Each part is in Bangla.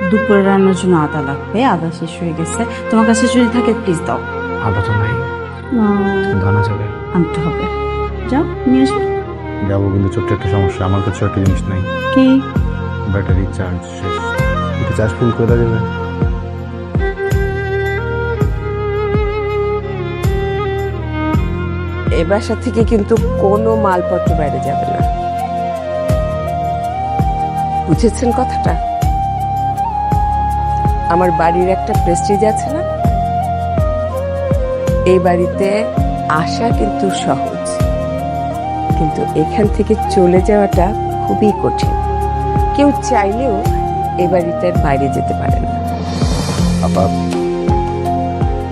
দুপুরে রান্নার জন্য আদা লাগবে, আদা শেষ হয়ে গেছে। তোমার কাছে যদি থাকে প্লিজ দাও। আদা তো নাই, দানা যাবে। আনতে হবে, যাও নিয়ে আসো। যাবো, কিন্তু ছোট্ট একটা সমস্যা, আমার কাছে একটা জিনিস নাই। কি? ব্যাটারি চার্জ শেষ, একটু চার্জ ফুল করে দেওয়া যাবে? এ বাসা থেকে কিন্তু কোনো মালপত্র বাইরে যাবে না, বুঝেছেন কথাটা? আমার বাড়ির একটা প্রেস্টিজ আছে না, এই বাড়িতে আসা কিন্তু সহজ, কিন্তু এখান থেকে চলে যাওয়াটা খুবই কঠিন। কেউ চাইলেও এই বাড়িটার বাইরে যেতে পারে না। আপা,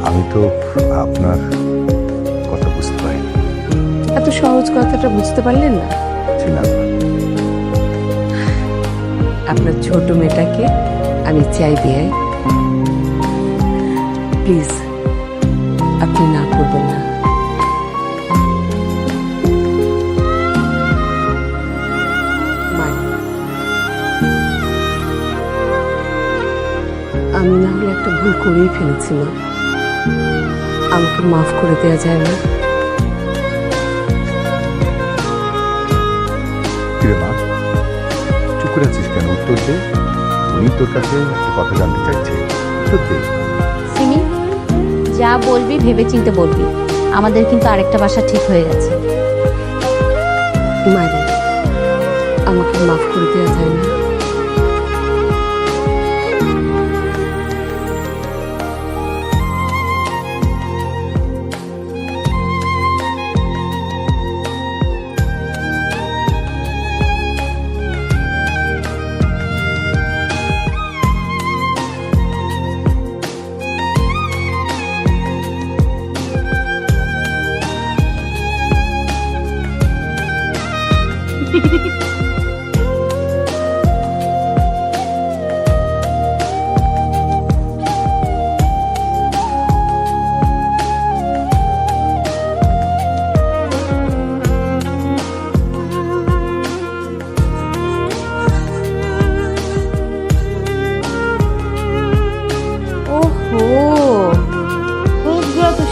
আমি তো আপনার কথা বুঝতে পারিনি। এত সহজ কথাটা বুঝতে পারলেন না? ছিলাম আপনার ছোট মেয়েটাকে আমি চাই দিয়ে, প্লিজ আপনি না করবেন না। আমি না হলে একটা ভুল করেই ফেলেছি মা, আমাকে মাফ করে দেওয়া যায় না? কিরে মা, চুপ করে আছিস কেন? উত্তর দে। উনি তোর কাছে একটা কথা জানতে চাইছে, উত্তর দে। সিমি, যা বলবি ভেবে চিন্তে বলবি। আমাদের কিন্তু আরেকটা বাসা ঠিক হয়ে গেছে। মারে, আমাকে মাফ করে দেওয়া যায় না?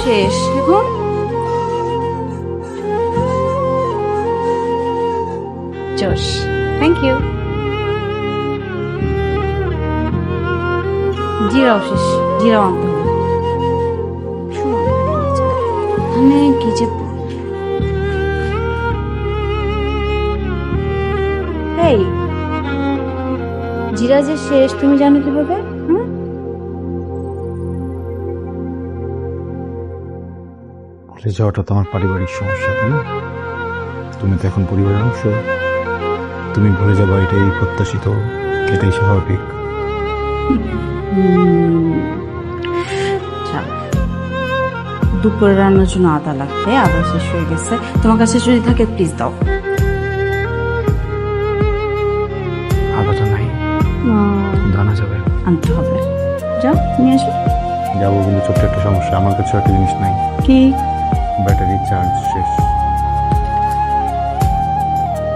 শেষ এখন? জোশ, থ্যাংক ইউ। জিরাও শেষ, জিরাও আনতে হবে। মানে কি যে এই জিরা যে শেষ তুমি জানো কিভাবে? ভুলে যাওয়াটা তো আমার পারিবারিক সমস্যা, তাই না? তুমি তো এখন পরিবারের অংশ, তুমি ভুলে যাবা এটাই প্রত্যাশিত, এটাই স্বাভাবিক। দুপুরে রান্নার জন্য আদা লাগবে, আদা শেষ হয়ে গেছে। তোমার কাছে যদি থাকে প্লিজ দাও। আদাটা নাই, দানা যাবে। আনতে হবে, যাও নিয়ে আসো। যাবো, কিন্তু ছোট্ট একটা সমস্যা, আমার কাছে একটা জিনিস নাই। কি? ব্যাটারি চার্জ শেষ,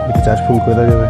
একটু চার্জ ফুল করে দেওয়া যাবে?